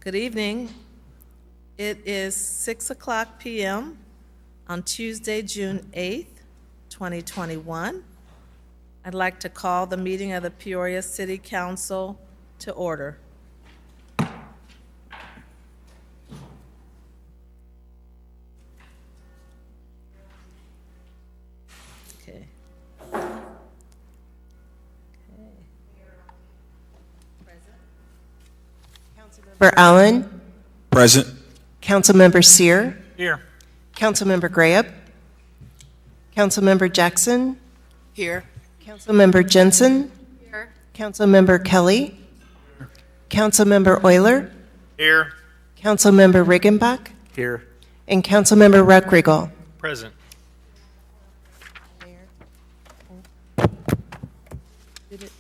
Good evening. It is 6:00 p.m. on Tuesday, June 8th, 2021. I'd like to call the meeting of the Peoria City Council to order. Okay. Councilmember Allen, Present. Councilmember Sear, Here. Councilmember Graham, Councilmember Jackson, Here. Councilmember Jensen, Here. Councilmember Kelly, Councilmember Euler, Here. Councilmember Riggenbach, Here. and Councilmember Ruckriegel. Present.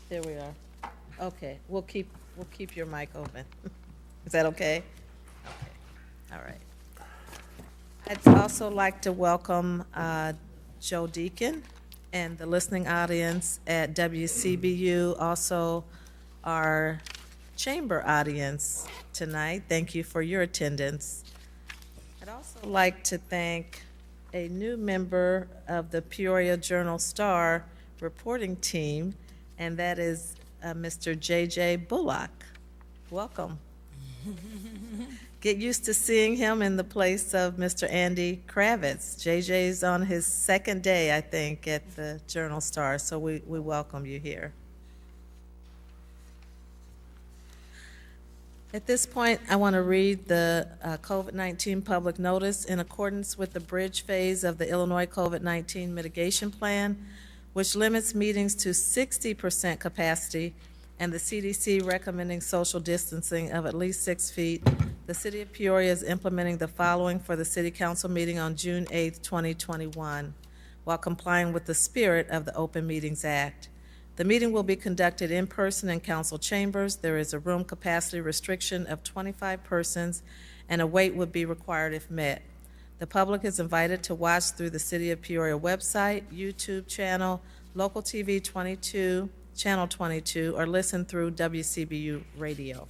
There we are. Okay, we'll keep your mic open. Is that okay? Okay, all right. I'd also like to welcome Joe Deacon and the listening audience at WCBU, also our chamber audience tonight. Thank you for your attendance. I'd also like to thank a new member of the Peoria Journal-Star reporting team, and that is Mr. J.J. Bullock. Welcome. Get used to seeing him in the place of Mr. Andy Kravitz. JJ's on his second day, I think, at the Journal-Star, so we welcome you here. At this point, I want to read the COVID-19 public notice in accordance with the bridge phase of the Illinois COVID-19 mitigation plan, which limits meetings to 60% capacity, and the CDC recommending social distancing of at least 6 feet. The City of Peoria is implementing the following for the City Council meeting on June 8th, 2021, while complying with the spirit of the Open Meetings Act. The meeting will be conducted in person in council chambers. There is a room capacity restriction of 25 persons, and a wait would be required if met. The public is invited to watch through the City of Peoria website, YouTube channel, local TV 22, Channel 22, or listen through WCBU radio.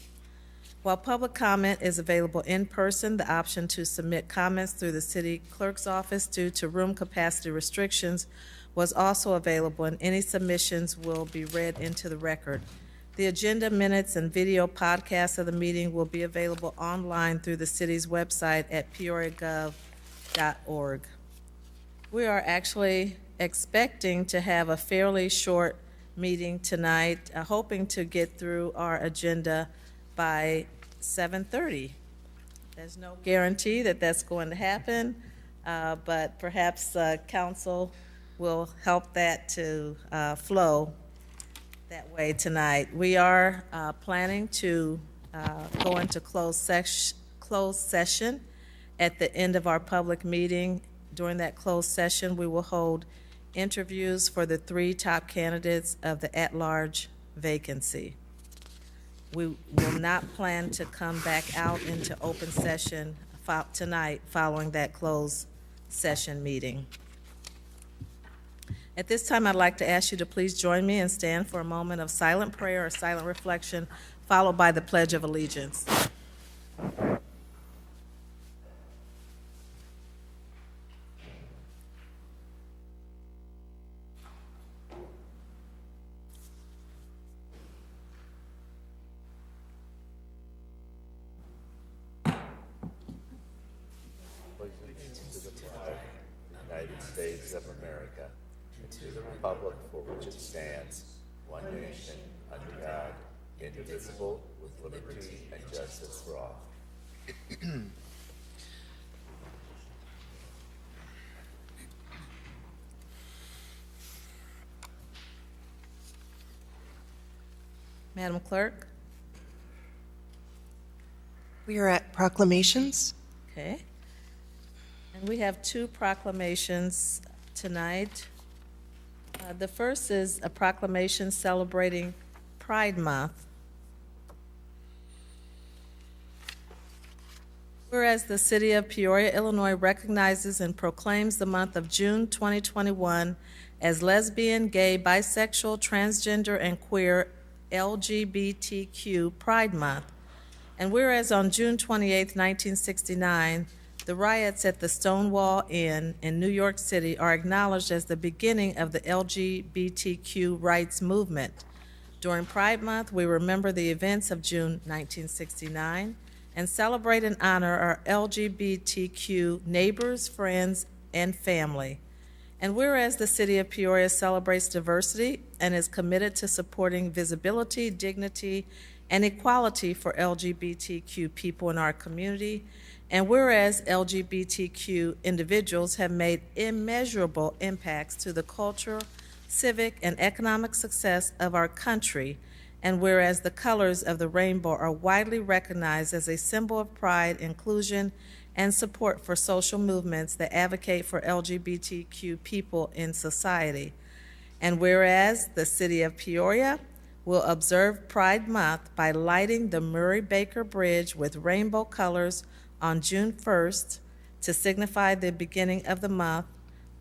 While public comment is available in person, the option to submit comments through the city clerk's office due to room capacity restrictions was also available, and any submissions will be read into the record. The agenda, minutes, and video podcast of the meeting will be available online through the city's website at peoriagov.org. We are actually expecting to have a fairly short meeting tonight, hoping to get through our agenda by 7:30. There's no guarantee that that's going to happen, but perhaps council will help that to flow that way tonight. We are planning to go into closed session at the end of our public meeting. During that closed session, we will hold interviews for the 3 top candidates of the at-large vacancy. We will not plan to come back out into open session tonight following that closed session meeting. At this time, I'd like to ask you to please join me and stand for a moment of silent prayer or silent reflection, followed by the Pledge of Allegiance. United States of America, and to the republic for which it stands, one nation, under God, indivisible, with liberty and justice for all. Madam Clerk? We are at proclamations. Okay. And we have 2 proclamations tonight. The first is a proclamation celebrating Pride Month. Whereas the City of Peoria, Illinois recognizes and proclaims the month of June 2021 as Lesbian, Gay, Bisexual, Transgender, and Queer LGBTQ Pride Month. And whereas on June 28, 1969, the riots at the Stonewall Inn in New York City are acknowledged as the beginning of the LGBTQ rights movement. During Pride Month, we remember the events of June 1969 and celebrate and honor our LGBTQ neighbors, friends, and family. And whereas the City of Peoria celebrates diversity and is committed to supporting visibility, dignity, and equality for LGBTQ people in our community, and whereas LGBTQ individuals have made immeasurable impacts to the cultural, civic, and economic success of our country, and whereas the colors of the rainbow are widely recognized as a symbol of pride, inclusion, and support for social movements that advocate for LGBTQ people in society. And whereas the City of Peoria will observe Pride Month by lighting the Murray Baker Bridge with rainbow colors on June 1st to signify the beginning of the month,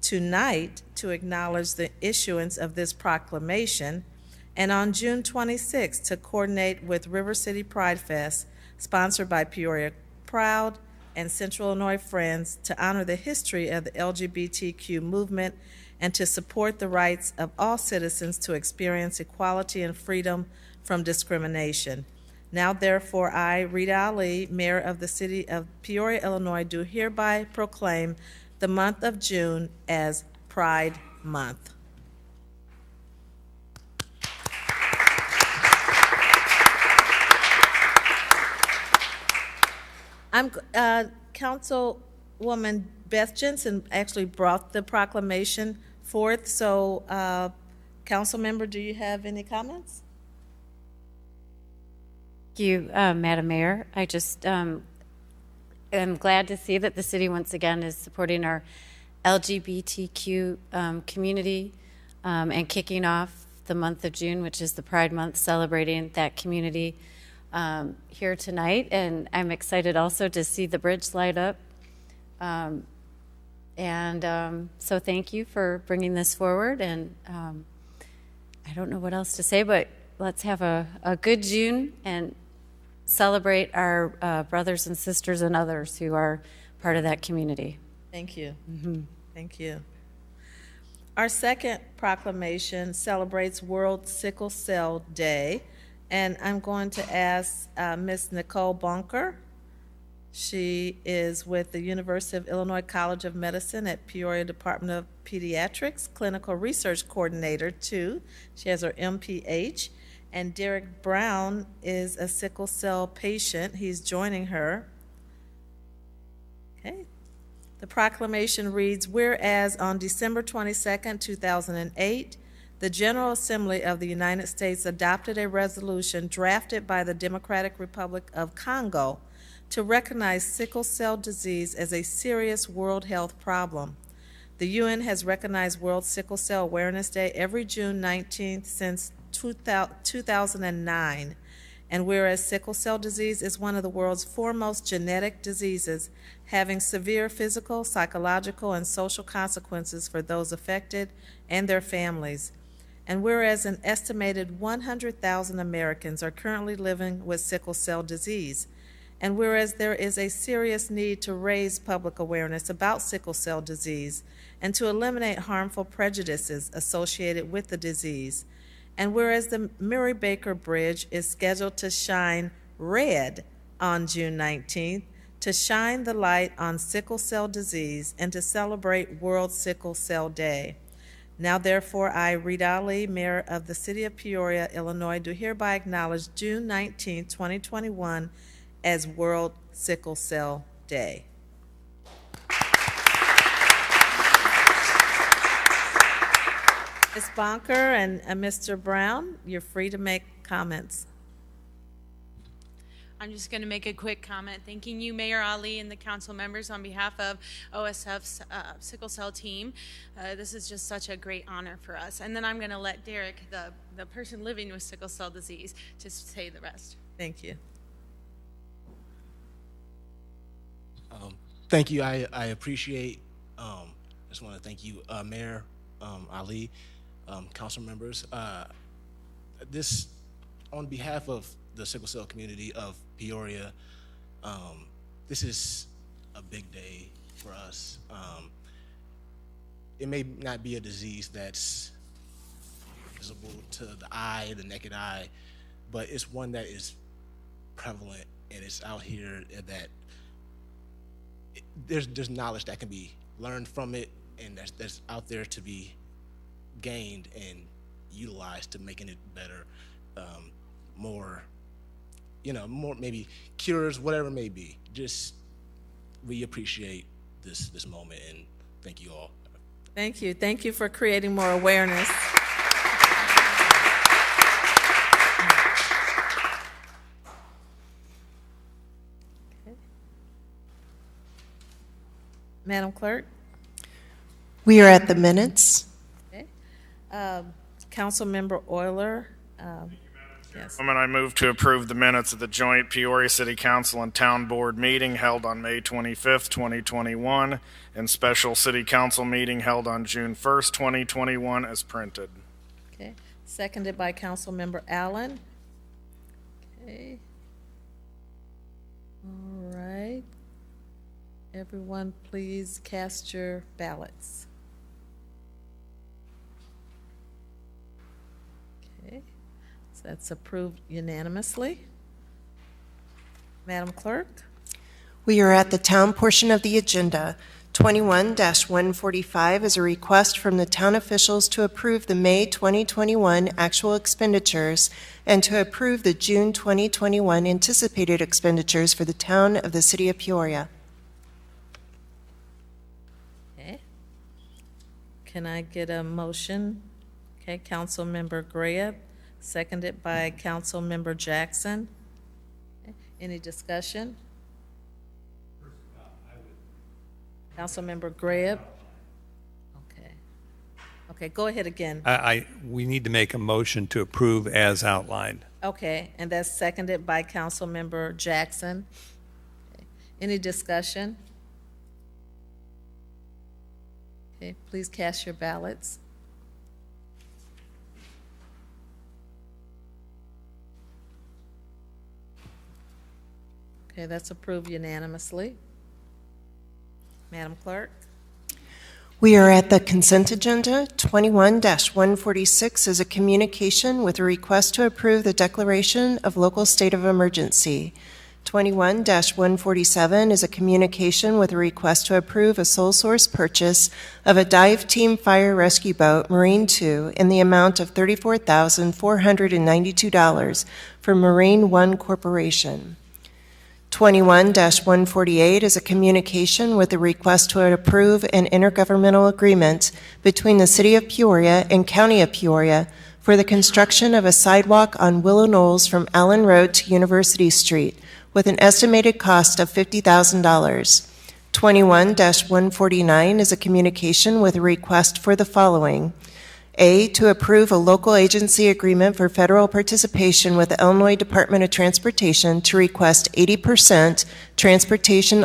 tonight to acknowledge the issuance of this proclamation, and on June 26th to coordinate with River City Pride Fest, sponsored by Peoria Proud and Central Illinois Friends, to honor the history of the LGBTQ movement and to support the rights of all citizens to experience equality and freedom from discrimination. Now, therefore, I, Rita Ali, Mayor of the City of Peoria, Illinois, do hereby proclaim the month of June as Pride Month. Councilwoman Beth Jensen actually brought the proclamation forth, so, council member, do you have any comments? Thank you, Madam Mayor. I just am glad to see that the city once again is supporting our LGBTQ community and kicking off the month of June, which is the Pride Month, celebrating that community here tonight. And I'm excited also to see the bridge light up. So thank you for bringing this forward. And I don't know what else to say, but let's have a good June and celebrate our brothers and sisters and others who are part of that community. Thank you. Thank you. Our second proclamation celebrates World Sickle Cell Day, and I'm going to ask Ms. Nicole Bunker. She is with the University of Illinois College of Medicine at Peoria Department of Pediatrics, Clinical Research Coordinator 2. She has her MPH. And Derek Brown is a sickle cell patient. He's joining her. Okay. The proclamation reads, whereas on December 22nd, 2008, the General Assembly of the United States adopted a resolution drafted by the Democratic Republic of Congo to recognize sickle cell disease as a serious world health problem. The UN has recognized World Sickle Cell Awareness Day every June 19th since 2009, and whereas sickle cell disease is one of the world's foremost genetic diseases, having severe physical, psychological, and social consequences for those affected and their families, and whereas an estimated 100,000 Americans are currently living with sickle cell disease, and whereas there is a serious need to raise public awareness about sickle cell disease and to eliminate harmful prejudices associated with the disease, and whereas the Murray Baker Bridge is scheduled to shine red on June 19th to shine the light on sickle cell disease and to celebrate World Sickle Cell Day. Now, therefore, I, Rita Ali, Mayor of the City of Peoria, Illinois, do hereby acknowledge June 19, 2021 as World Sickle Cell Day. Ms. Bonker and Mr. Brown, you're free to make comments. I'm just going to make a quick comment thanking you, Mayor Ali, and the council members on behalf of OSF's sickle cell team. This is just such a great honor for us. And then I'm going to let Derek, the person living with sickle cell disease, just say the rest. Thank you. Thank you. I appreciate. Just want to thank you, Mayor Ali, council members. This on behalf of the sickle cell community of Peoria, this is a big day for us. It may not be a disease that's visible to the eye, the naked eye, but it's one that is prevalent and it's out here that there's knowledge that can be learned from it, and that's out there to be gained and utilized to making it better, more, more maybe cures, whatever it may be. Just we appreciate this moment, and thank you all. Thank you. Thank you for creating more awareness. Madam Clerk? We are at the minutes. Okay. Councilmember Euler? Yes. I move to approve the minutes of the joint Peoria City Council and Town Board meeting held on May 25th, 2021, and special City Council meeting held on June 1st, 2021, as printed. Okay. Seconded by Councilmember Allen. Okay. All right. Everyone, please cast your ballots. Okay. So that's approved unanimously. Madam Clerk? We are at the town portion of the agenda. 21-145 is a request from the town officials to approve the May 2021 actual expenditures and to approve the June 2021 anticipated expenditures for the town of the city of Peoria. Okay. Can I get a motion? Okay, Councilmember Graham, seconded by Councilmember Jackson. Okay, any discussion? Councilmember Graham? Okay. Okay, go ahead again. We need to make a motion to approve as outlined. Okay, and that's seconded by Councilmember Jackson. Okay. Any discussion? Okay, please cast your ballots. Okay, that's approved unanimously. Madam Clerk? We are at the consent agenda. 21-146 is a communication with a request to approve the declaration of local state of emergency. 21-147 is a communication with a request to approve a sole source purchase of a dive team fire rescue boat, Marine 2, in the amount of $34,492 for Marine 1 Corporation. 21-148 is a communication with a request to approve an intergovernmental agreement between the City of Peoria and County of Peoria for the construction of a sidewalk on Willow Knolls from Allen Road to University Street with an estimated cost of $50,000. 21-149 is a communication with a request for the following. A, to approve a local agency agreement for federal participation with the Illinois Department of Transportation to request 80% Transportation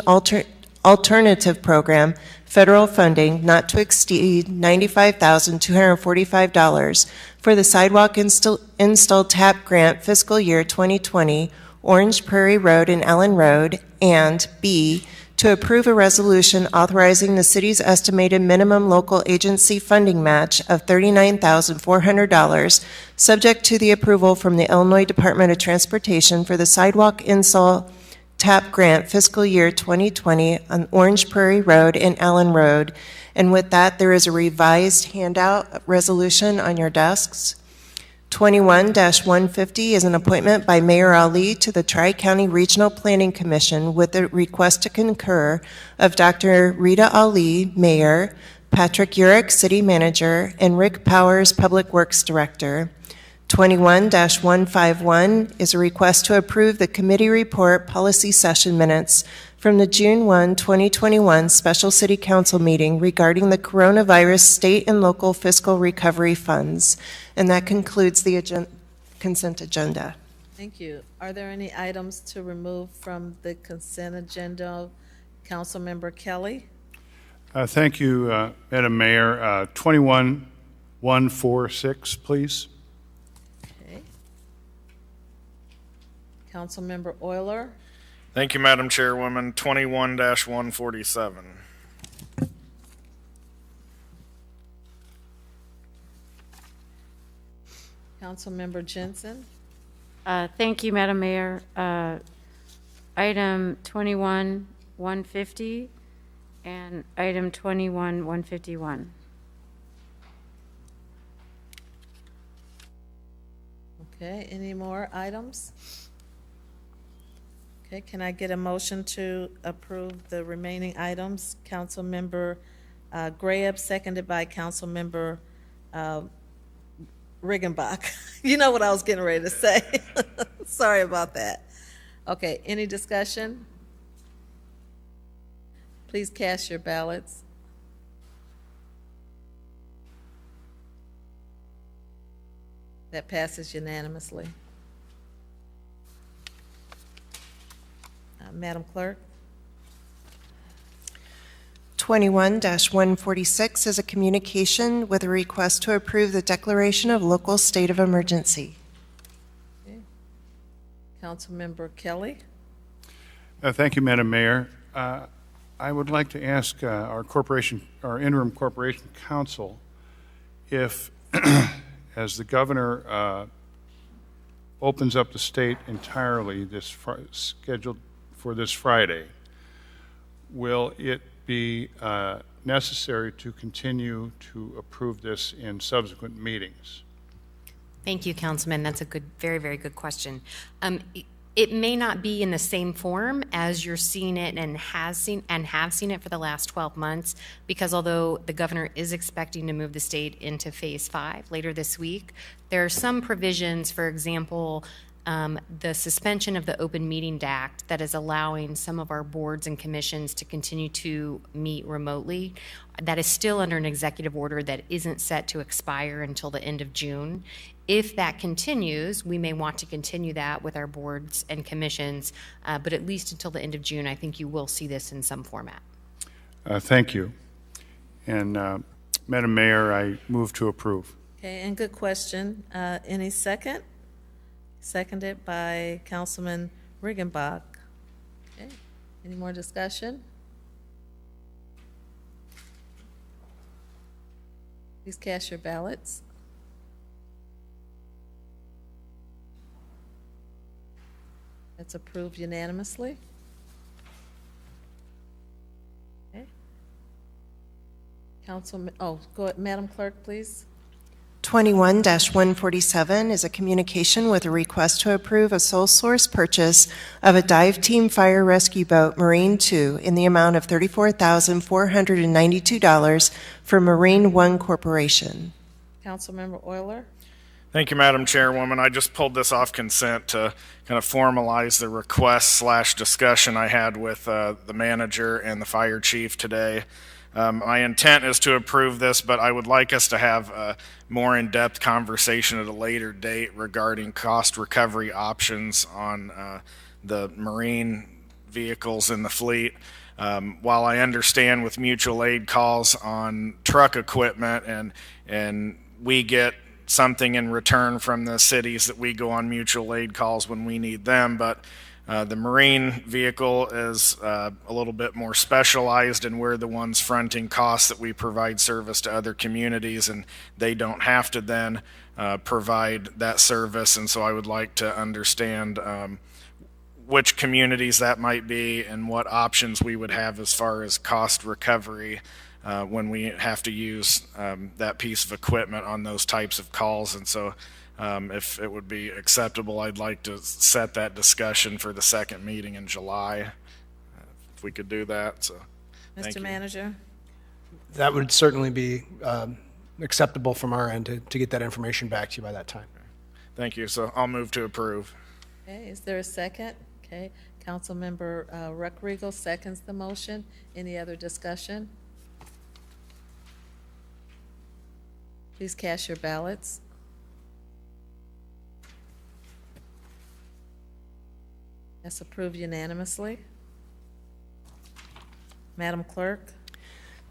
Alternative Program federal funding not to exceed $95,245 for the sidewalk install TAP grant fiscal year 2020, Orange Prairie Road and Allen Road, and B, to approve a resolution authorizing the city's estimated minimum local agency funding match of $39,400, subject to the approval from the Illinois Department of Transportation for the sidewalk install TAP grant fiscal year 2020 on Orange Prairie Road and Allen Road. And with that, there is a revised handout resolution on your desks. 21-150 is an appointment by Mayor Ali to the Tri-County Regional Planning Commission with a request to concur of Dr. Rita Ali, Mayor, Patrick Urich, City Manager, and Rick Powers, Public Works Director. 21-151 is a request to approve the committee report policy session minutes from the June 1, 2021 special City Council meeting regarding the coronavirus state and local fiscal recovery funds. And that concludes the consent agenda. Thank you. Are there any items to remove from the consent agenda? Councilmember Kelly? Thank you, Madam Mayor. 21-146, please. Okay. Councilmember Euler. Thank you, Madam Chairwoman. 21-147. Councilmember Jensen. Thank you, Madam Mayor. Item 21-150 and item 21-151. Okay, any more items? Okay, can I get a motion to approve the remaining items? Councilmember Graham, seconded by Councilmember Riggenbach. You know what I was getting ready to say. Sorry about that. Okay, any discussion? Please cast your ballots. That passes unanimously. Madam Clerk? 21-146 is a communication with a request to approve the declaration of local state of emergency. Okay. Councilmember Kelly? Thank you, Madam Mayor. I would like to ask our interim corporation counsel if, as the governor opens up the state entirely scheduled for this Friday, will it be necessary to continue to approve this in subsequent meetings? Thank you, Councilman. That's a good, very, very good question. It may not be in the same form as you're seeing it and have seen it for the last 12 months, because although the governor is expecting to move the state into phase 5 later this week, there are some provisions, for example, the suspension of the Open Meeting Act that is allowing some of our boards and commissions to continue to meet remotely. That is still under an executive order that isn't set to expire until the end of June. If that continues, we may want to continue that with our boards and commissions, but at least until the end of June, I think you will see this in some format. Thank you. And Madam Mayor, I move to approve. Okay, and good question. Any second? Seconded by Councilman Riggenbach. Okay, any more discussion? Please cast your ballots. That's approved unanimously. Okay. Councilman, go ahead, Madam Clerk, please. 21-147 is a communication with a request to approve a sole source purchase of a dive team fire rescue boat, Marine 2, in the amount of $34,492 for Marine One Corporation. Councilmember Euler. Thank you, Madam Chairwoman. I just pulled this off consent to kind of formalize the request/discussion I had with the manager and the fire chief today. My intent is to approve this, but I would like us to have a more in-depth conversation at a later date regarding cost recovery options on the marine vehicles in the fleet. While I understand with mutual aid calls on truck equipment and we get something in return from the cities that we go on mutual aid calls when we need them, but the marine vehicle is a little bit more specialized, and we're the ones fronting costs that we provide service to other communities, and they don't have to then provide that service. And so I would like to understand which communities that might be and what options we would have as far as cost recovery when we have to use that piece of equipment on those types of calls. And so if it would be acceptable, I'd like to set that discussion for the second meeting in July, if we could do that. So, thank Mr. you. Manager. That would certainly be acceptable from our end to get that information back to you by that time. Thank you. So I'll move to approve. Okay, is there a second? Okay, Councilmember Ruckriegel seconds the motion. Any other discussion? Please cast your ballots. That's approved unanimously. Madam Clerk?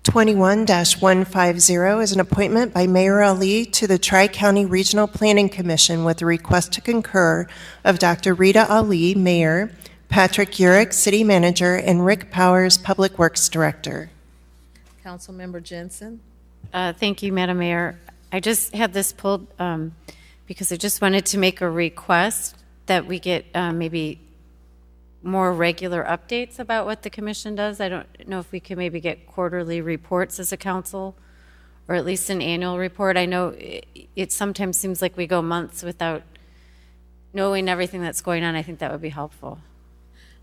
21-150 is an appointment by Mayor Ali to the Tri-County Regional Planning Commission with a request to concur of Dr. Rita Ali, Mayor, Patrick Urick, City Manager, and Rick Powers, Public Works Director. Councilmember Jensen. Thank you, Madam Mayor. I just had this pulled because I just wanted to make a request that we get maybe more regular updates about what the commission does. I don't know if we can maybe get quarterly reports as a council, or at least an annual report. I know it sometimes seems like we go months without knowing everything that's going on. I think that would be helpful.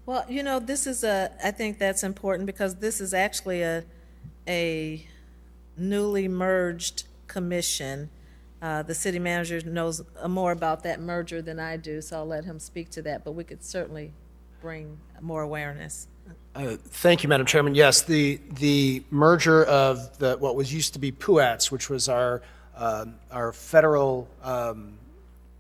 Well, you know, I think that's important because this is actually a newly merged commission. The city manager knows more about that merger than I do, so I'll let him speak to that, but we could certainly bring more awareness. Thank you, Madam Chairman. Yes, the merger of what was used to be PUATS, which was our federal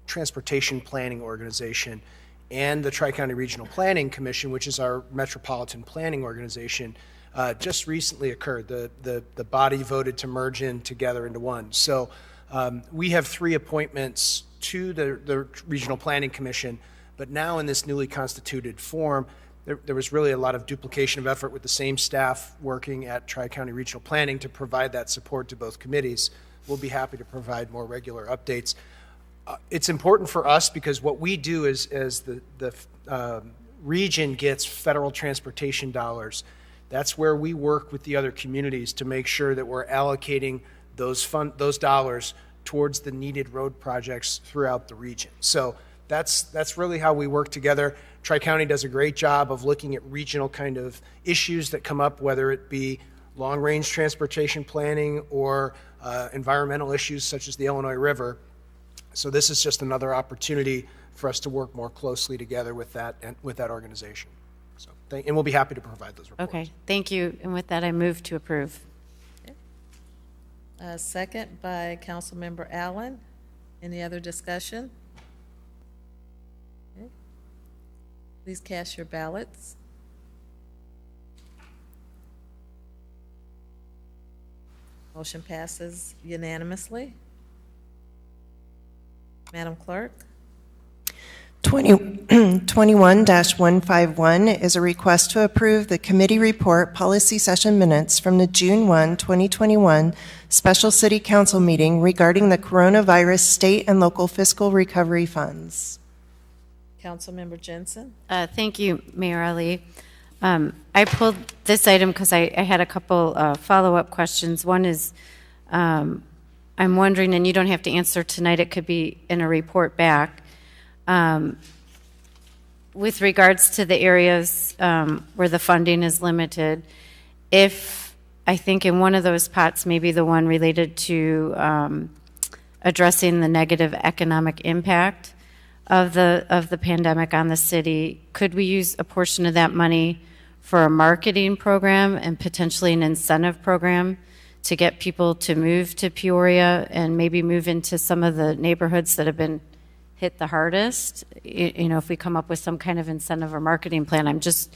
transportation planning organization, and the Tri-County Regional Planning Commission, which is our metropolitan planning organization, just recently occurred. The body voted to merge in together into one. So we have 3 appointments to the Regional Planning Commission, but now in this newly constituted form, there was really a lot of duplication of effort with the same staff working at Tri-County Regional Planning to provide that support to both committees. We'll be happy to provide more regular updates. It's important for us because what we do is, as the region gets federal transportation dollars, that's where we work with the other communities to make sure that we're allocating those dollars towards the needed road projects throughout the region. So that's really how we work together. Tri-County does a great job of looking at regional kind of issues that come up, whether it be long-range transportation planning or environmental issues such as the Illinois River. So this is just another opportunity for us to work more closely together with that organization. So, and we'll be happy to provide those reports. Okay, thank you. And with that, I move to approve. Second by Councilmember Allen. Any other discussion? Okay. Please cast your ballots. Motion passes unanimously. Madam Clerk? 21-151 is a request to approve the committee report policy session minutes from the June 1, 2021 special city council meeting regarding the coronavirus state and local fiscal recovery funds. Councilmember Jensen? Thank you, Mayor Ali. I pulled this item because I had a couple follow-up questions. One is, I'm wondering, and you don't have to answer tonight, it could be in a report back, with regards to the areas where the funding is limited, if I think in one of those pots, maybe the one related to addressing the negative economic impact of the pandemic on the city, could we use a portion of that money for a marketing program and potentially an incentive program to get people to move to Peoria and maybe move into some of the neighborhoods that have been hit the hardest? You know, if we come up with some kind of incentive or marketing plan, I'm just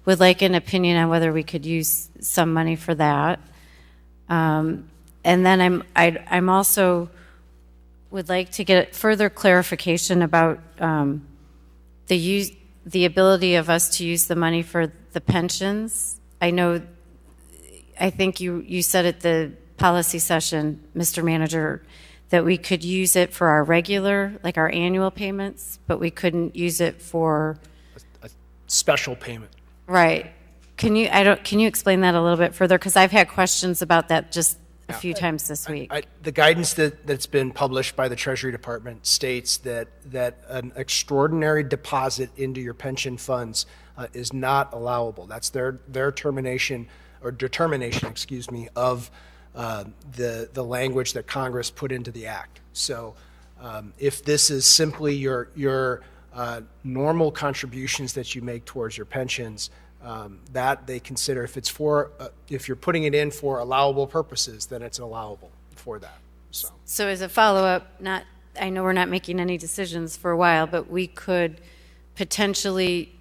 would like an opinion on whether we could use some money for that. And then I'm also would like to get further clarification about the ability of us to use the money for the pensions. I think you said at the policy session, Mr. Manager, that we could use it for our regular, like our annual payments, but we couldn't use it for A special payment. right. Can you explain that a little bit further? Because I've had questions about that just a few times this week. The guidance that's been published by the Treasury Department states that an extraordinary deposit into your pension funds is not allowable. That's their determination, excuse me, of the language that Congress put into the act. So if this is simply your normal contributions that you make towards your pensions, that they consider, if you're putting it in for allowable purposes, then it's allowable for that. So as a follow-up, I know we're not making any decisions for a while, but we could potentially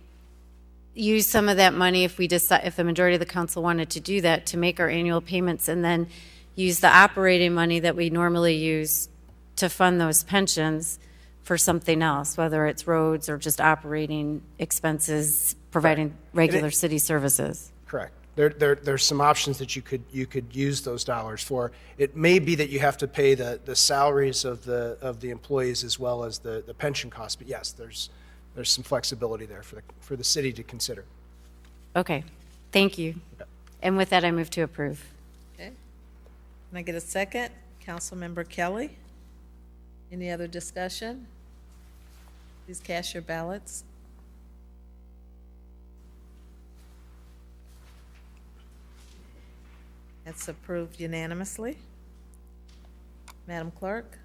use some of that money if we decide, if the majority of the council wanted to do that, to make our annual payments, and then use the operating money that we normally use to fund those pensions for something else, whether it's roads or just operating expenses, providing regular city services. Correct. There's some options that you could use those dollars for. It may be that you have to pay the salaries of the employees as well as the pension costs, but yes, there's some flexibility there for the city to consider. Okay, thank you. And with that, I move to approve. Okay. Can I get a second? Councilmember Kelly? Any other discussion? Please cast your ballots. That's approved unanimously. Madam Clerk?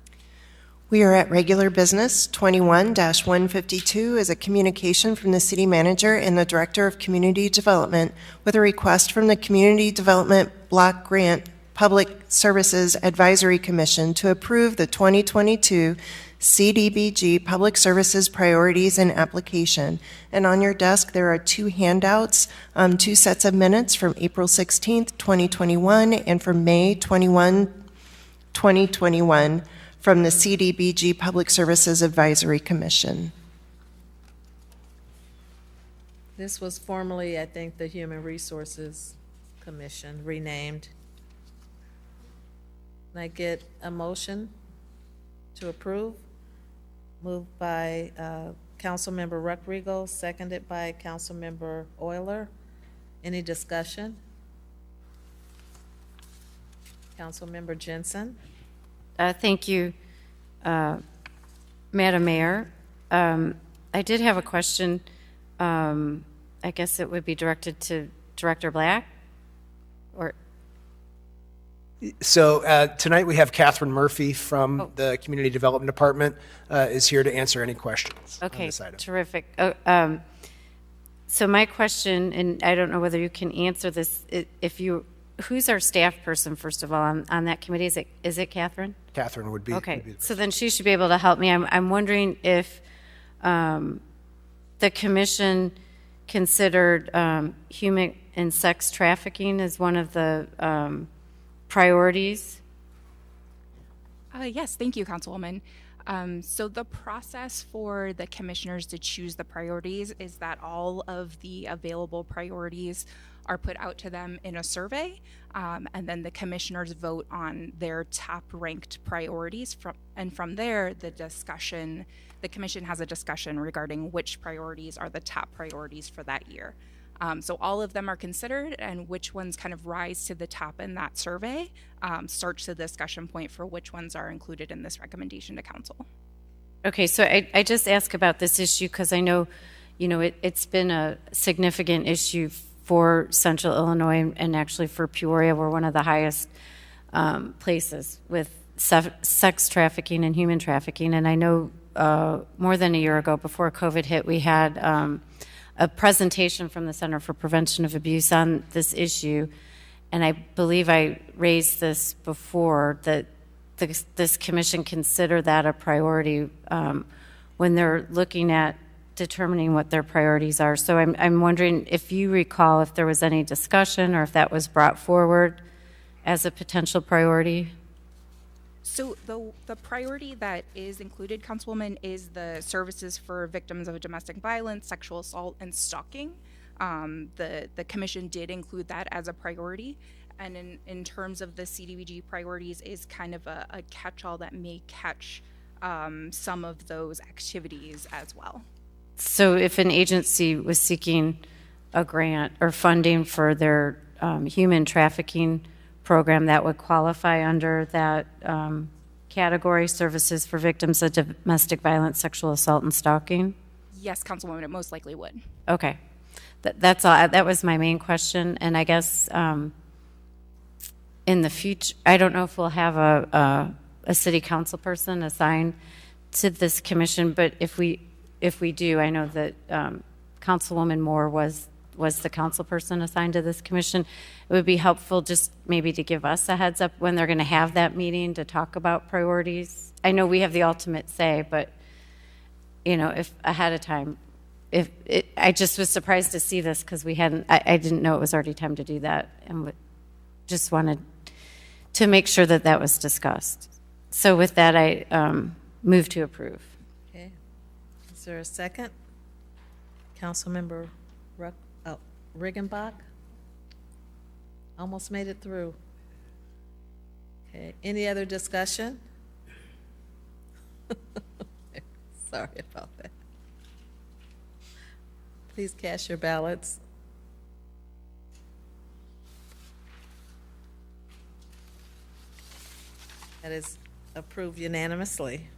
We are at regular business. 21-152 is a communication from the city manager and the director of community development with a request from the Community Development Block Grant Public Services Advisory Commission to approve the 2022 CDBG Public Services Priorities and Application. And on your desk, there are two handouts, two sets of minutes from April 16th, 2021, and from May 21, 2021, from the CDBG Public Services Advisory Commission. This was formerly, I think, the Human Resources Commission, renamed. Can I get a motion to approve? Moved by Councilmember Ruckriegel, seconded by Councilmember Euler. Any discussion? Councilmember Jensen? Thank you, Madam Mayor. I did have a question. I guess it would be directed to Director Black, or So tonight we have Catherine Murphy from the Community Development Department is here to answer any questions on okay, this item. terrific. So my question, and I don't know whether you can answer this, who's our staff person, first of all, on that committee? Is it Catherine? Catherine would be. Okay, would be the so then she should be able to help me. I'm wondering if the commission considered human and sex trafficking as one of the priorities. Yes, thank you, Councilwoman. So the process for the commissioners to choose the priorities is that all of the available priorities are put out to them in a survey, and then the commissioners vote on their top ranked priorities, and from there the commission has a discussion regarding which priorities are the top priorities for that year. So all of them are considered, and which ones kind of rise to the top in that survey starts the discussion point for which ones are included in this recommendation to council. Okay, so I just ask about this issue because I know, it's been a significant issue for Central Illinois and actually for Peoria. We're one of the highest places with sex trafficking and human trafficking. And I know more than a year ago, before COVID hit, we had a presentation from the Center for Prevention of Abuse on this issue, and I believe I raised this before, that this commission consider that a priority when they're looking at determining what their priorities are. So I'm wondering if you recall if there was any discussion or if that was brought forward as a potential priority. So the priority that is included, Councilwoman, is the services for victims of domestic violence, sexual assault, and stalking. The commission did include that as a priority. And in terms of the CDBG priorities is kind of a catch-all that may catch some of those activities as well. So if an agency was seeking a grant or funding for their human trafficking program, that would qualify under that category, services for victims of domestic violence, sexual assault, and stalking? Yes, Councilwoman, it most likely would. Okay. That's all. That was my main question. And I guess in the future, I don't know if we'll have a city council person assigned to this commission, but if we do, I know that Councilwoman Moore was the council person assigned to this commission. It would be helpful just maybe to give us a heads up when they're going to have that meeting to talk about priorities. I know we have the ultimate say, but if ahead of time, I just was surprised to see this because I didn't know it was already time to do that, and just wanted to make sure that that was discussed. So with that, I move to approve. Okay. Is there a second? Councilmember Riggenbach? Almost made it through. Okay, any other discussion? Sorry about that. Please cast your ballots. That is approved unanimously.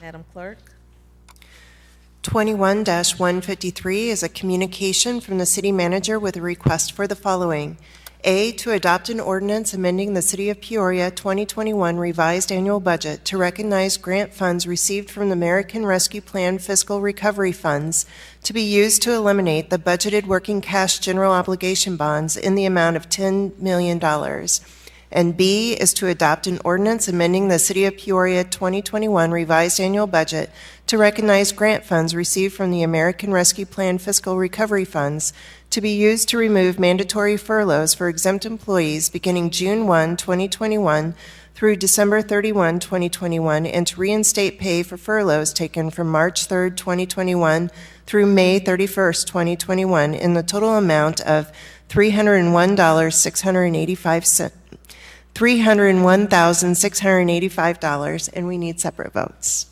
Madam Clerk? 21-153 is a communication from the city manager with a request for the following. A, to adopt an ordinance amending the City of Peoria 2021 revised annual budget to recognize grant funds received from the American Rescue Plan fiscal recovery funds to be used to eliminate the budgeted working cash general obligation bonds in the amount of $10 million. And B is to adopt an ordinance amending the City of Peoria 2021 revised annual budget to recognize grant funds received from the American Rescue Plan fiscal recovery funds to be used to remove mandatory furloughs for exempt employees beginning June 1, 2021 through December 31, 2021, and to reinstate pay for furloughs taken from March 3, 2021 through May 31, 2021 in the total amount of $301,685, and we need separate votes.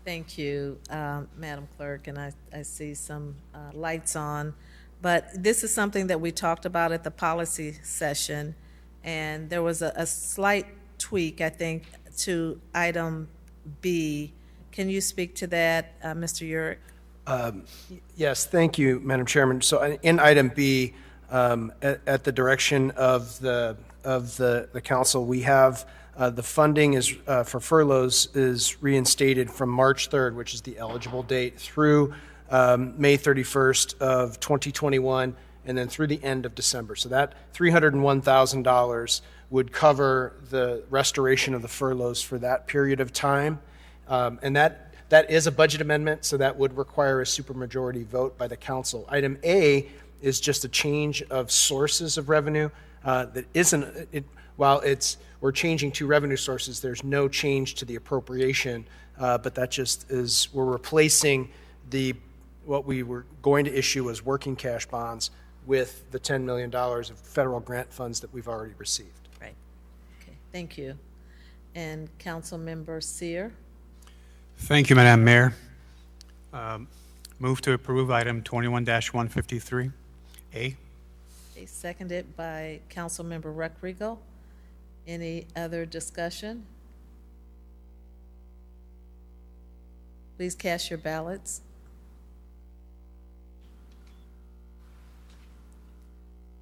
Thank you, Madam Clerk, and I see some lights on. But this is something that we talked about at the policy session, and there was a slight tweak, I think, to item B. Can you speak to that, Mr. Urick? Yes, thank you, Madam Chairman. So in item B, at the direction of the council, we have the funding is for furloughs is reinstated from March 3rd, which is the eligible date, through May 31st of 2021, and then through the end of December. So that $301,000 would cover the restoration of the furloughs for that period of time, and that is a budget amendment, so that would require a supermajority vote by the council. Item A is just a change of sources of revenue. That isn't, while we're changing two revenue sources, there's no change to the appropriation, but that just is, we're replacing what we were going to issue as working cash bonds with the $10 million of federal grant funds that we've already received. Right. Okay, thank you. And Councilmember Seer? Thank you, Madam Mayor. Move to approve item 21-153. A. Okay, seconded by Councilmember Reckrigal. Any other discussion? Please cast your ballots.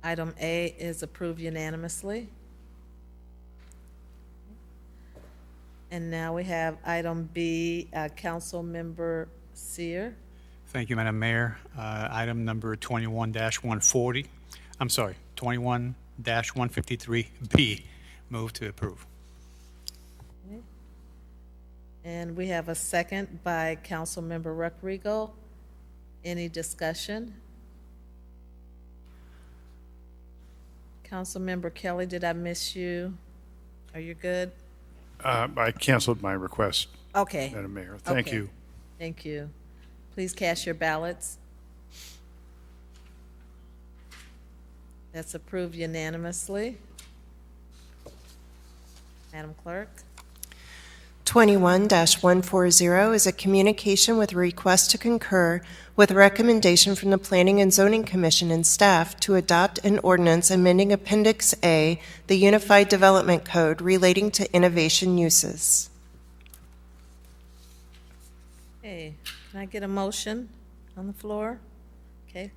Item A is approved unanimously. And now we have item B, Councilmember Seer. Thank you, Madam Mayor. Item number 21-140. I'm sorry, 21-153B. Move to approve. Okay. And we have a second by Councilmember Reckrigal. Any discussion? Councilmember Kelly, did I miss you? Are you good? I canceled my request, Okay. Madam Mayor. Thank Okay. you. Thank you. Please cast your ballots. That's approved unanimously. Madam Clerk? 21-140 is a communication with a request to concur with a recommendation from the Planning and Zoning Commission and staff to adopt an ordinance amending Appendix A, the Unified Development Code relating to innovation uses. Hey, can I get a motion on the floor? Okay.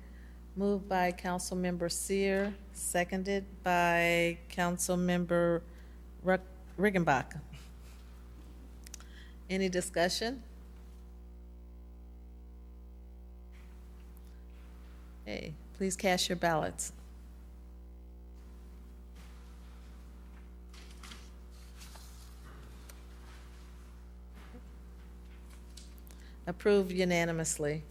Moved by Councilmember Seer, seconded by Councilmember Riggenbach. Any discussion? Okay, please cast your ballots. Approved unanimously.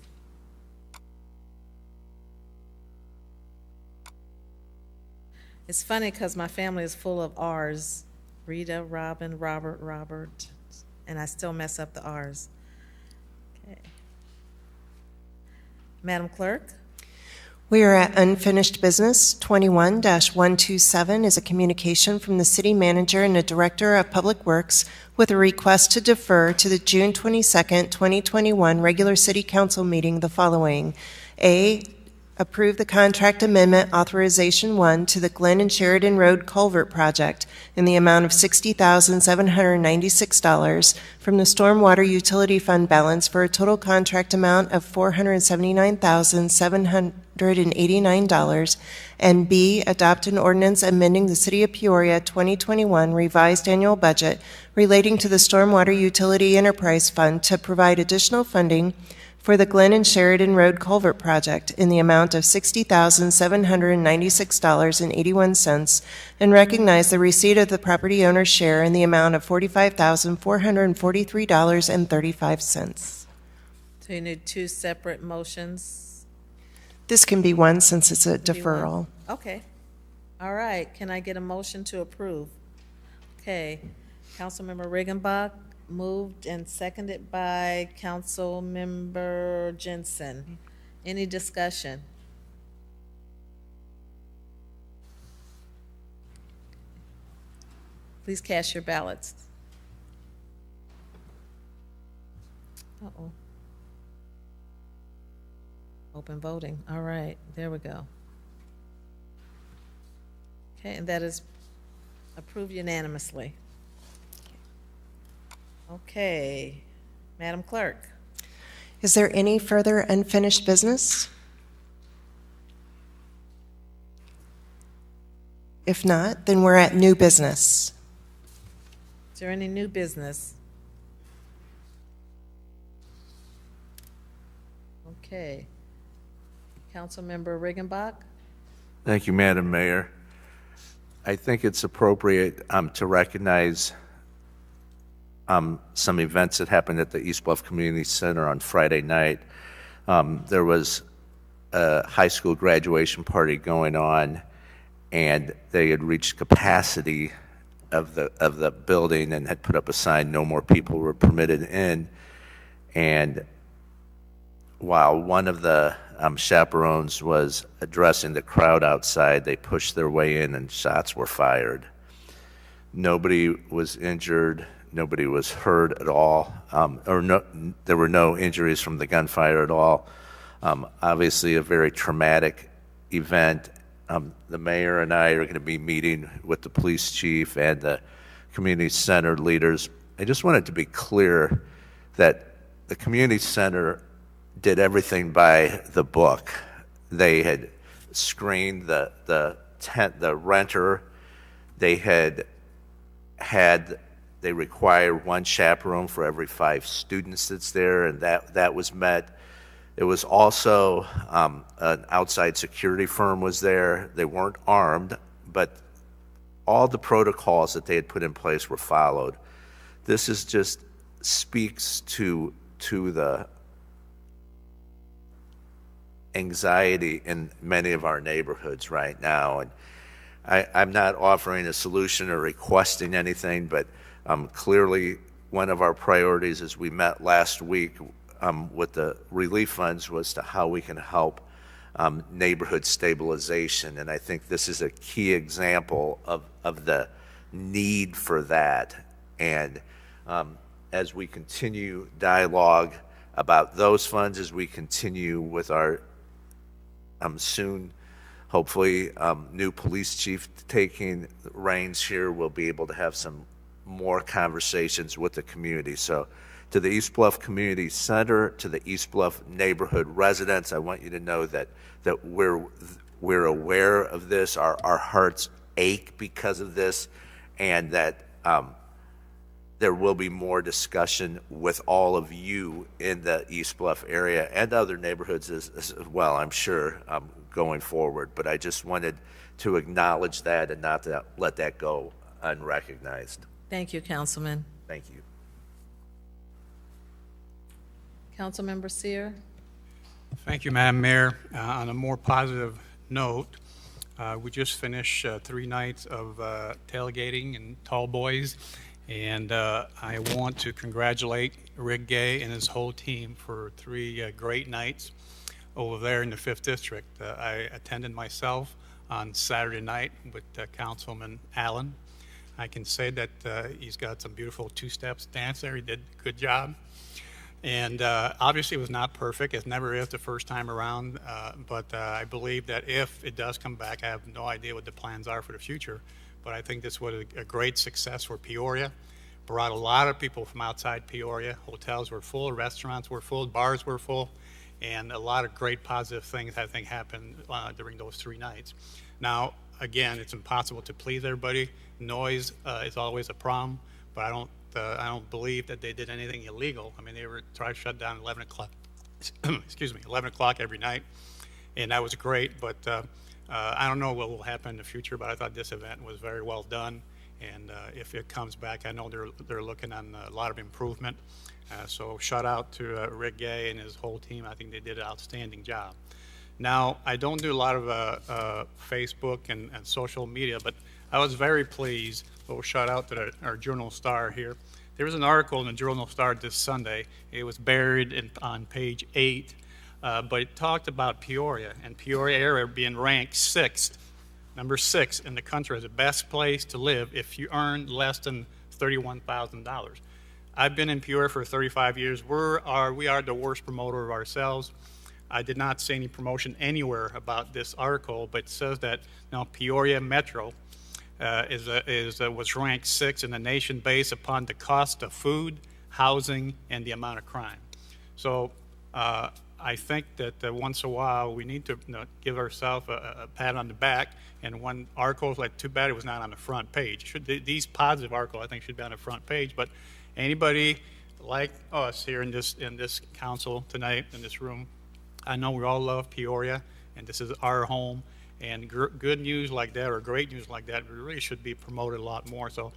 It's funny because my family is full of R's. Rita, Robin, Robert, and I still mess up the R's. Okay. Madam Clerk? We are at unfinished business. 21-127 is a communication from the city manager and the director of public works with a request to defer to the June 22nd, 2021 regular city council meeting the following. A, approve the contract amendment authorization 1 to the Glen and Sheridan Road Culvert Project in the amount of $60,796 from the Stormwater Utility Fund balance for a total contract amount of $479,789, and B, adopt an ordinance amending the City of Peoria 2021 revised annual budget relating to the Stormwater Utility Enterprise Fund to provide additional funding for the Glen and Sheridan Road Culvert Project in the amount of $60,796.81 and recognize the receipt of the property owner's share in the amount of $45,443.35. So you need two separate motions? This can be one since it's a Be one? deferral. Okay. All right. Can I get a motion to approve? Okay. Councilmember Riggenbach, moved and seconded by Councilmember Jensen. Any discussion? Please cast your ballots. Uh-oh. Open voting. All right, there we go. Okay, and that is approved unanimously. Okay, Madam Clerk. Is there any further unfinished business? If not, then we're at new business. Is there any new business? Okay. Councilmember Riggenbach? Thank you, Madam Mayor. I think it's appropriate to recognize some events that happened at the East Bluff Community Center on Friday night. There was a high school graduation party going on, and they had reached capacity of the building and had put up a sign, no more people were permitted in. And while one of the chaperones was addressing the crowd outside, they pushed their way in and shots were fired. Nobody was injured. Nobody was hurt at all, there were no injuries from the gunfire at all. Obviously, a very traumatic event. The mayor and I are going to be meeting with the police chief and the community center leaders. I just wanted to be clear that the community center did everything by the book. They had screened the tent, the renter. They require one chaperone for every 5 students that's there, and that was met. It was also an outside security firm was there. They weren't armed, but all the protocols that they had put in place were followed. This is just speaks to the anxiety in many of our neighborhoods right now. And I'm not offering a solution or requesting anything, but clearly one of our priorities as we met last week with the relief funds was to how we can help neighborhood stabilization. And I think this is a key example of the need for that. And as we continue dialogue about those funds, as we continue with our soon, hopefully, new police chief taking reins here, we'll be able to have some more conversations with the community. So to the East Bluff Community Center, to the East Bluff neighborhood residents, I want you to know that we're aware of this. Our hearts ache because of this, and that there will be more discussion with all of you in the East Bluff area and other neighborhoods as well, I'm sure, going forward. But I just wanted to acknowledge that and not to let that go unrecognized. Thank you, Councilman. Thank you. Councilmember Seer? Thank you, Madam Mayor. On a more positive note, we just finished 3 nights of tailgating and tall boys, and I want to congratulate Rick Gay and his whole team for 3 great nights over there in the 5th District. I attended myself on Saturday night with Councilman Allen. I can say that he's got some beautiful 2-steps dance there. He did a good job. And obviously it was not perfect. It never is the first time around. But I believe that if it does come back, I have no idea what the plans are for the future. But I think this was a great success for Peoria. Brought a lot of people from outside Peoria. Hotels were full, restaurants were full, bars were full, and a lot of great positive things I think happened during those 3 nights. Now, again, it's impossible to please everybody. Noise is always a problem, but I don't believe that they did anything illegal. I mean, they were trying to shut down at 11 o'clock, excuse me, 11 o'clock every night, and that was great. But I don't know what will happen in the future, but I thought this event was very well done. And if it comes back, I know they're looking on a lot of improvement. So shout out to Rick Gay and his whole team. I think they did an outstanding job. Now, I don't do a lot of Facebook and social media, but I was very pleased. Little shout out to our Journal Star here. There was an article in the Journal Star this Sunday. It was buried on page 8, but it talked about Peoria, and Peoria area being ranked 6th, number 6 in the country as the best place to live if you earn less than $31,000. I've been in Peoria for 35 years. We are the worst promoter of ourselves. I did not see any promotion anywhere about this article, but it says that now Peoria Metro was ranked 6th in the nation based upon the cost of food, housing, and the amount of crime. So I think that once in a while we need to give ourselves a pat on the back. And one article, like, too bad it was not on the front page. These positive articles, I think, should be on the front page. But anybody like us here in this council tonight, in this room, I know we all love Peoria, and this is our home. And good news like that, or great news like that, really should be promoted a lot more. So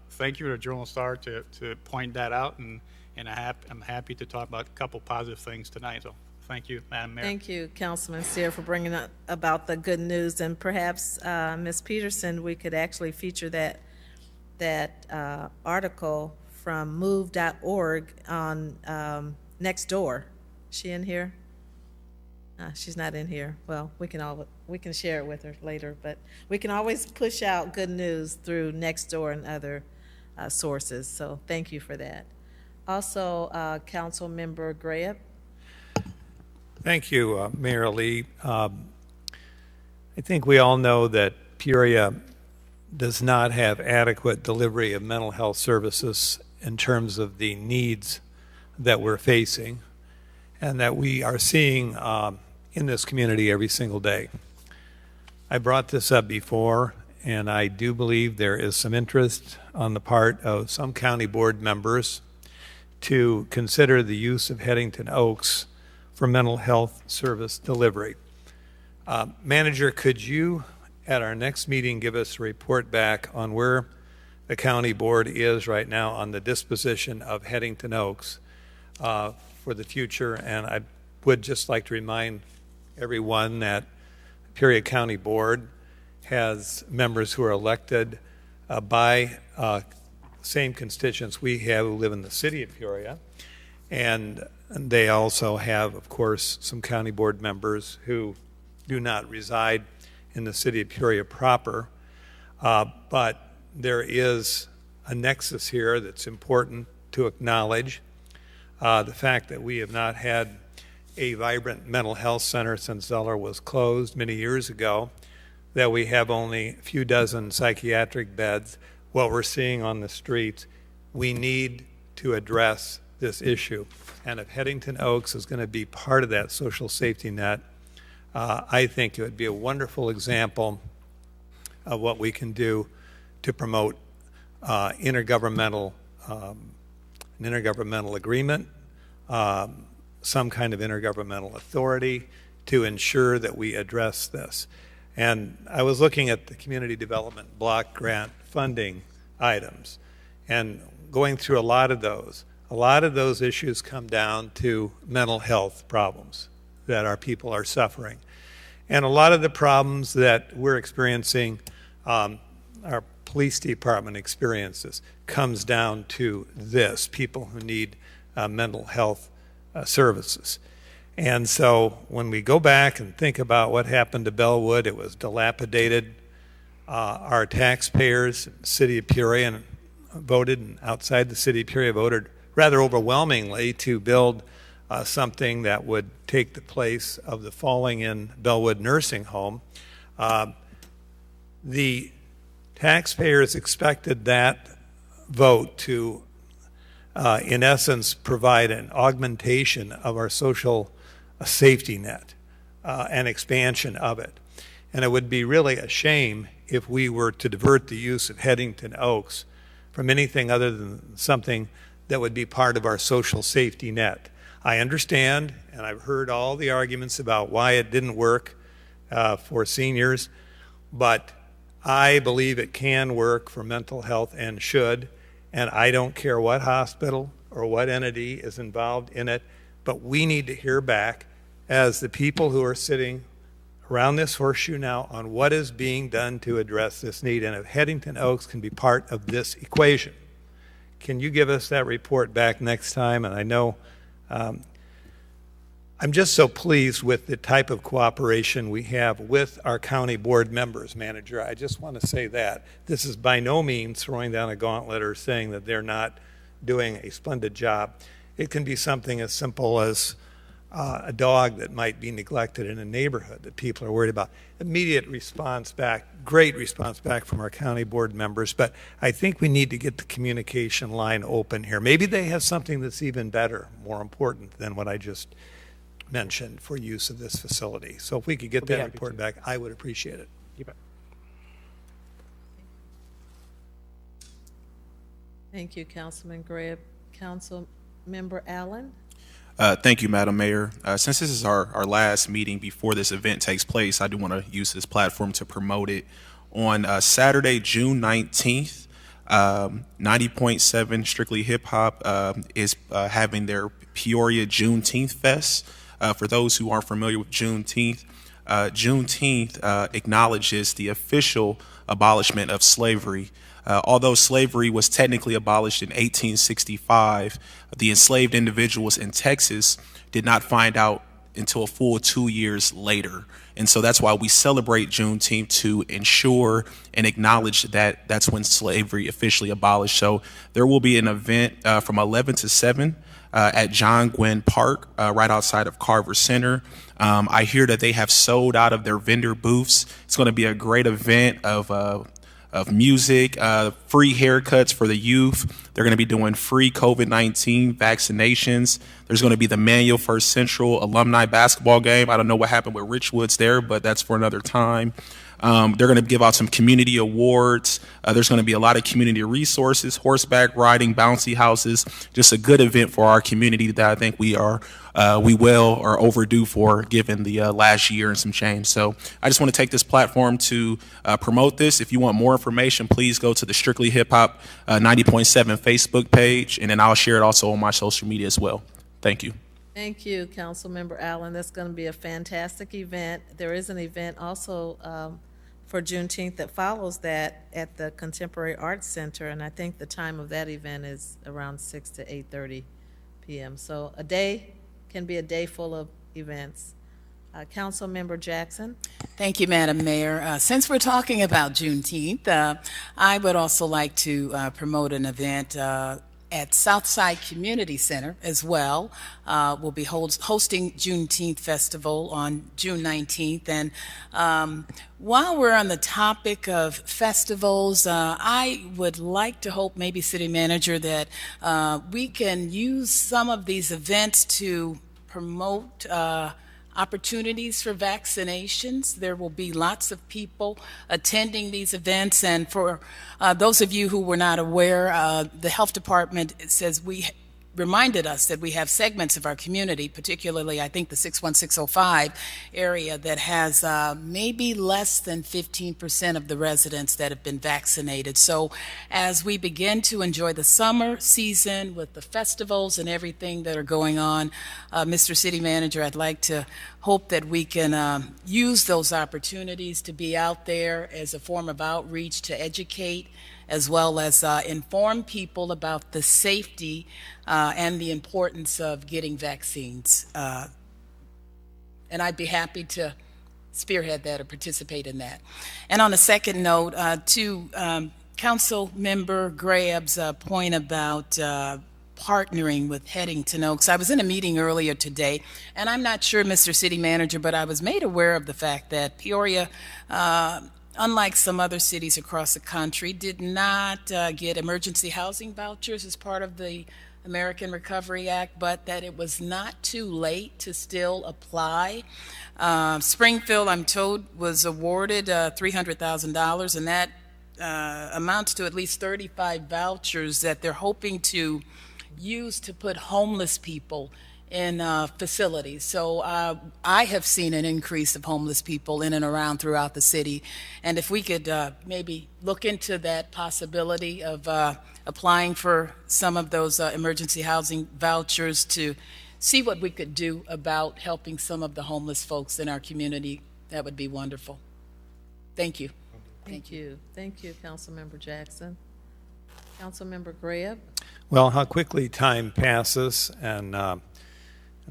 thank you to Journal Star to point that out, and I'm happy to talk about a couple positive things tonight. So thank you, Madam Mayor. Thank you, Councilman Seer, for bringing up about the good news. And perhaps, Ms. Peterson, we could actually feature that article from move.org on Nextdoor. Is she in here? She's not in here. Well, we can share it with her later, but we can always push out good news through Nextdoor and other sources. So thank you for that. Also, Council Member Graham. Thank you, Mayor Ali. I think we all know that Peoria does not have adequate delivery of mental health services in terms of the needs that we're facing and that we are seeing in this community every single day. I brought this up before, and I do believe there is some interest on the part of some county board members to consider the use of Headington Oaks for mental health service delivery. Manager, could you, at our next meeting, give us a report back on where the county board is right now on the disposition of Headington Oaks for the future? And I would just like to remind everyone that Peoria County Board has members who are elected by same constituents we have who live in the city of Peoria. And they also have, of course, some county board members who do not reside in the city of Peoria proper. But there is a nexus here that's important to acknowledge. The fact that we have not had a vibrant mental health center since Zeller was closed many years ago, that we have only a few dozen psychiatric beds, what we're seeing on the streets, we need to address this issue. And if Headington Oaks is going to be part of that social safety net, I think it would be a wonderful example of what we can do to promote an intergovernmental agreement, some kind of intergovernmental authority to ensure that we address this. And I was looking at the community development block grant funding items and going through a lot of those. a lot of those issues come down to mental health problems that our people are suffering. And a lot of the problems that we're experiencing, our police department experiences, comes down to this, people who need mental health services. And so when we go back and think about what happened to Bellwood, it was dilapidated. Our taxpayers in the city of Peoria voted, and outside the city of Peoria voted rather overwhelmingly to build something that would take the place of the falling in Bellwood nursing home. The taxpayers expected that vote to, in essence, provide an augmentation of our social safety net, an expansion of it. And it would be really a shame if we were to divert the use of Headington Oaks from anything other than something that would be part of our social safety net. I understand, and I've heard all the arguments about why it didn't work for seniors, but I believe it can work for mental health and should, and I don't care what hospital or what entity is involved in it, but we need to hear back as the people who are sitting around this horseshoe now on what is being done to address this need, and if Headington Oaks can be part of this equation. Can you give us that report back next time? And I know I'm just so pleased with the type of cooperation we have with our county board members, Manager. I just want to say that. This is by no means throwing down a gauntlet or saying that they're not doing a splendid job. It can be something as simple as a dog that might be neglected in a neighborhood that people are worried about. Immediate response back, great response back from our county board members, but I think we need to get the communication line open here. Maybe they have something that's even better, more important than what I just mentioned for use of this facility. So if we could get that report back, I would appreciate it. You bet. Thank you, Councilman Greb. Councilmember Allen? Thank you, Madam Mayor. Since this is our last meeting before this event takes place, I do want to use this platform to promote it. On Saturday, June 19th, 90.7 Strictly Hip Hop is having their Peoria Juneteenth Fest. For those who aren't familiar with Juneteenth, Juneteenth acknowledges the official abolishment of slavery. Although slavery was technically abolished in 1865, the enslaved individuals in Texas did not find out until a full 2 years later. And so that's why we celebrate Juneteenth, to ensure and acknowledge that that's when slavery officially abolished. So there will be an event from 11 to 7 at John Gwynn Park, right outside of Carver Center. I hear that they have sold out of their vendor booths. It's going to be a great event of music, free haircuts for the youth. They're going to be doing free COVID-19 vaccinations. There's going to be the Manual First Central alumni basketball game. I don't know what happened with Rich Woods there, but that's for another time. They're going to give out some community awards. There's going to be a lot of community resources, horseback riding, bouncy houses, just a good event for our community that I think we are overdue for, given the last year and some change. So I just want to take this platform to promote this. If you want more information, please go to the Strictly Hip Hop 90.7 Facebook page, and then I'll share it also on my social media as well. Thank you. Thank you, Councilmember Allen. That's going to be a fantastic event. There is an event also for Juneteenth that follows that at the Contemporary Arts Center, and I think the time of that event is around 6 to 8:30 p.m. So a day can be a day full of events. Councilmember Jackson. Thank you, Madam Mayor. Since we're talking about Juneteenth, I would also like to promote an event at Southside Community Center as well. We'll be hosting Juneteenth Festival on June 19th. And while we're on the topic of festivals, I would like to hope, maybe City Manager, that we can use some of these events to promote opportunities for vaccinations. There will be lots of people attending these events, and for those of you who were not aware, the health department says we reminded us that we have segments of our community, particularly I think the 61605 area, that has maybe less than 15% of the residents that have been vaccinated. So as we begin to enjoy the summer season with the festivals and everything that are going on, Mr. City Manager, I'd like to hope that we can use those opportunities to be out there as a form of outreach to educate, as well as inform people about the safety and the importance of getting vaccines. And I'd be happy to spearhead that or participate in that. And on a second note, to Council Member Grahab's point about partnering with Headington Oaks. I was in a meeting earlier today, and I'm not sure, Mr. City Manager, but I was made aware of the fact that Peoria, unlike some other cities across the country, did not get emergency housing vouchers as part of the American Recovery Act, but that it was not too late to still apply. Springfield, I'm told, was awarded $300,000, and that amounts to at least 35 vouchers that they're hoping to use to put homeless people in facilities. So I have seen an increase of homeless people in and around throughout the city. And if we could maybe look into that possibility of applying for some of those emergency housing vouchers to see what we could do about helping some of the homeless folks in our community, that would be wonderful. Thank you. Thank you. Thank you, Councilmember Jackson. Councilmember Graham? Well, how quickly time passes, and in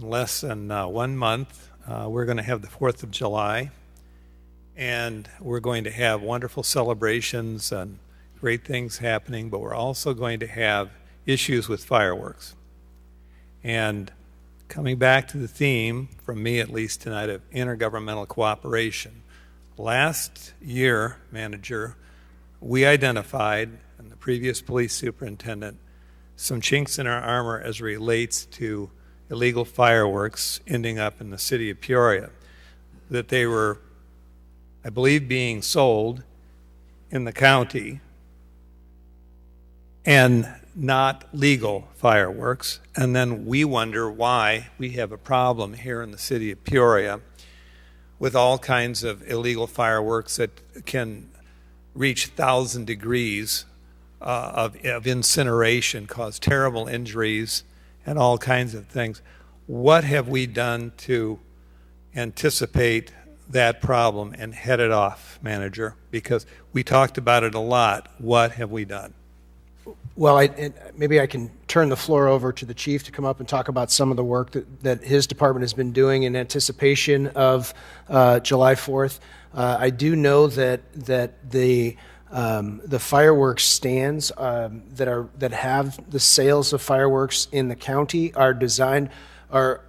less than 1 month, we're going to have the 4th of July, and we're going to have wonderful celebrations and great things happening, but we're also going to have issues with fireworks. And coming back to the theme, from me at least tonight, of intergovernmental cooperation, last year, Manager, we identified, and the previous police superintendent, some chinks in our armor as relates to illegal fireworks ending up in the city of Peoria, that they were, I believe, being sold in the county and not legal fireworks. And then we wonder why we have a problem here in the city of Peoria with all kinds of illegal fireworks that can reach 1,000 degrees of incineration, cause terrible injuries and all kinds of things. What have we done to anticipate that problem and head it off, Manager? Because we talked about it a lot. What have we done? Well, maybe I can turn the floor over to the chief to come up and talk about some of the work that his department has been doing in anticipation of July 4th. I do know that the fireworks stands that have the sales of fireworks in the county are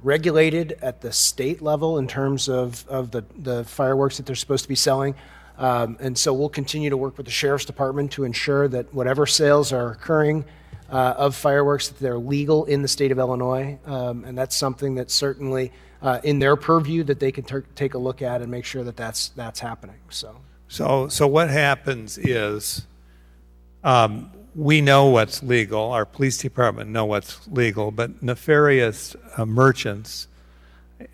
regulated at the state level in terms of the fireworks that they're supposed to be selling. And so we'll continue to work with the Sheriff's Department to ensure that whatever sales are occurring of fireworks, that they're legal in the state of Illinois. And that's something that's certainly in their purview that they can take a look at and make sure that that's happening. So what happens is we know what's legal, our police department know what's legal, but nefarious merchants,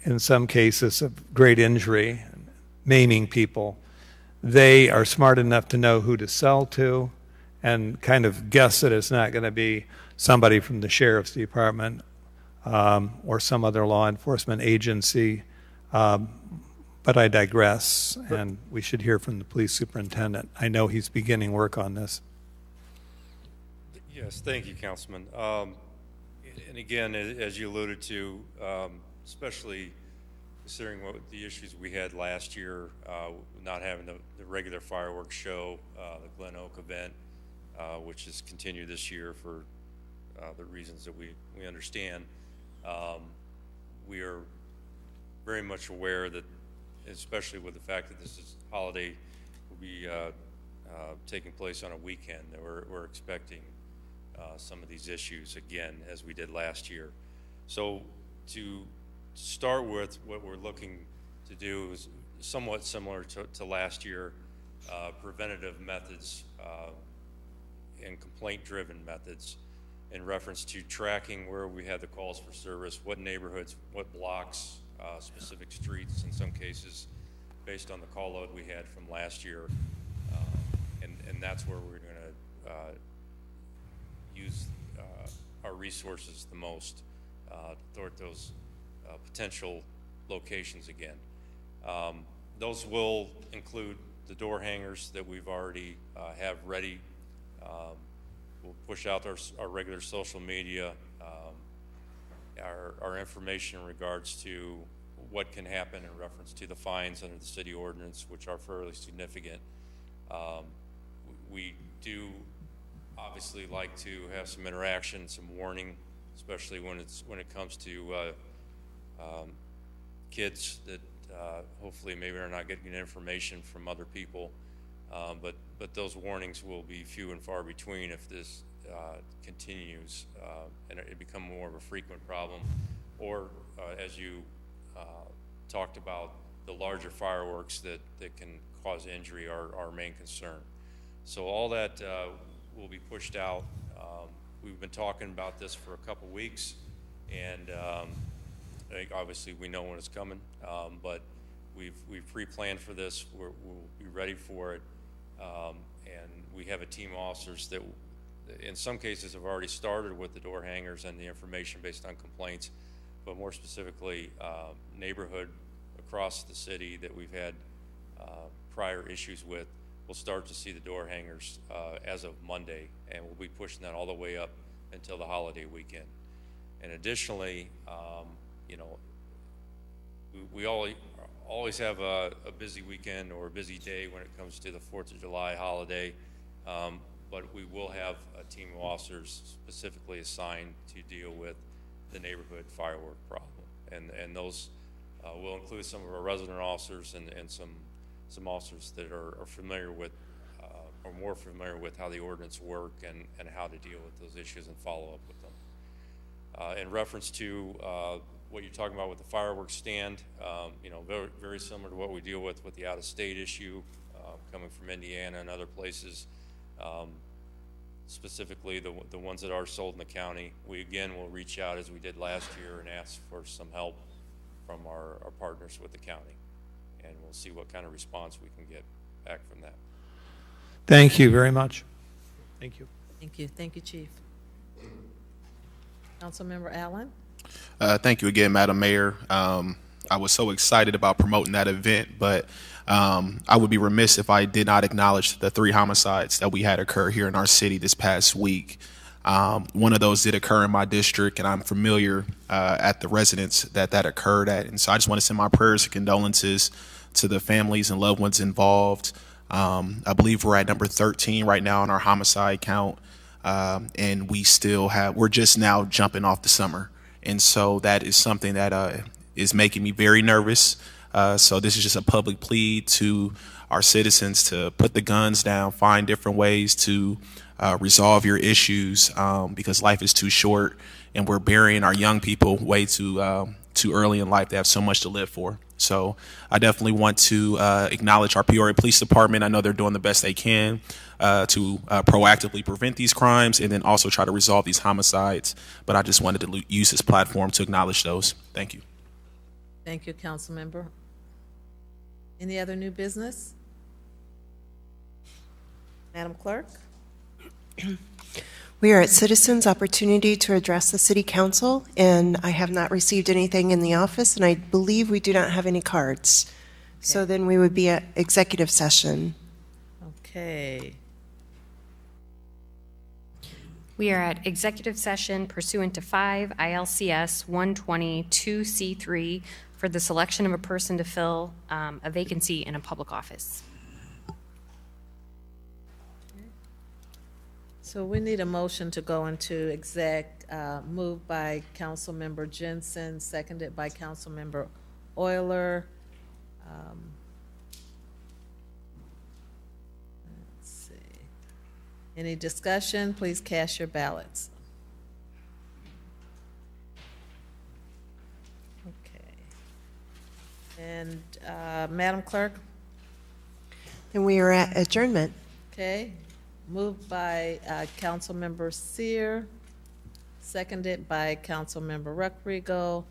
in some cases of great injury, maiming people, they are smart enough to know who to sell to and kind of guess that it's not going to be somebody from the Sheriff's Department or some other law enforcement agency. But I digress, and we should hear from the police superintendent. I know he's beginning work on this. Yes, thank you, Councilman. And again, as you alluded to, especially considering what the issues we had last year, not having the regular fireworks show, the Glen Oak event, which is continued this year for the reasons that we understand. We are very much aware that, especially with the fact that this is holiday will be taking place on a weekend, that we're expecting some of these issues again, as we did last year. So to start with, what we're looking to do is somewhat similar to last year, preventative methods and complaint-driven methods in reference to tracking where we had the calls for service, what neighborhoods, what blocks, specific streets in some cases, based on the call load we had from last year. And that's where we're going to use our resources the most to thwart those potential locations again. Those will include the door hangers that we've already have ready. We'll push out our regular social media, our information in regards to what can happen in reference to the fines under the city ordinance, which are fairly significant. We do obviously like to have some interaction, some warning, especially when it comes to kids that hopefully maybe are not getting information from other people. But those warnings will be few and far between if this continues and it become more of a frequent problem, or as you talked about, the larger fireworks that can cause injury are our main concern. So all that will be pushed out. We've been talking about this for a couple weeks, and I think obviously we know when it's coming, but we've pre-planned for this. We'll be ready for it, and we have a team of officers that in some cases have already started with the door hangers and the information based on complaints, but more specifically neighborhood across the city that we've had prior issues with. We'll start to see the door hangers as of Monday, and we'll be pushing that all the way up until the holiday weekend. And additionally, you know, we always have a busy weekend or a busy day when it comes to the 4th of July holiday, but we will have a team of officers specifically assigned to deal with the neighborhood firework problem. And those will include some of our resident officers and some officers that are familiar with or more familiar with how the ordinance work and how to deal with those issues and follow up with them. In reference to what you're talking about with the fireworks stand, you know, very, very similar to what we deal with the out-of-state issue coming from Indiana and other places. Specifically the ones that are sold in the county, we again will reach out as we did last year and ask for some help from our partners with the county, and we'll see what kind of response we can get back from that. Thank you very much. Thank you. Thank you. Thank you, Chief. Councilmember Allen? Thank you again, Madam Mayor. I was so excited about promoting that event, but I would be remiss if I did not acknowledge the 3 homicides that we had occur here in our city this past week. One of those did occur in my district, and I'm familiar at the residence that occurred at. And so I just want to send my prayers and condolences to the families and loved ones involved. I believe we're at number 13 right now on our homicide count, and we're just now jumping off the summer. And so that is something that is making me very nervous. So this is just a public plea to our citizens to put the guns down, find different ways to resolve your issues, because life is too short, and we're burying our young people way too early in life. They have so much to live for. So I definitely want to acknowledge our Peoria Police Department. I know they're doing the best they can to proactively prevent these crimes and then also try to resolve these homicides. But I just wanted to use this platform to acknowledge those. Thank you. Thank you, Councilmember. Any other new business? Madam Clerk? We are at citizens' opportunity to address the city council, and I have not received anything in the office, and I believe we do not have any cards. So then we would be at executive session. Okay. We are at executive session pursuant to 5 ILCS 122C3 for the selection of a person to fill a vacancy in a public office. So we need a motion to go into exec, moved by Councilmember Jensen, seconded by Councilmember Euler. Let's see. Any discussion? Please cast your ballots. Okay. And Madam Clerk? Then we are at adjournment. Okay. Moved by Councilmember Seer, seconded by Councilmember Ruckrigo.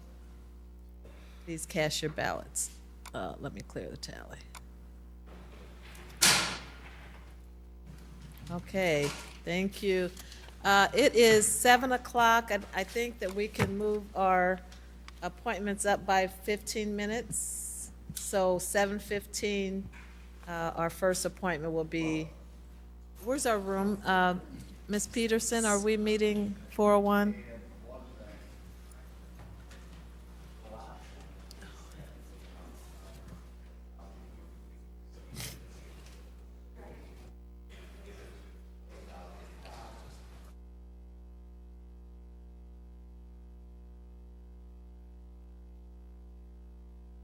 Please cast your ballots. Let me clear the tally. Okay, thank you. It is 7 o'clock. I think that we can move our appointments up by 15 minutes. So 7:15, our first appointment will be, where's our room? Ms. Peterson, are we meeting 401?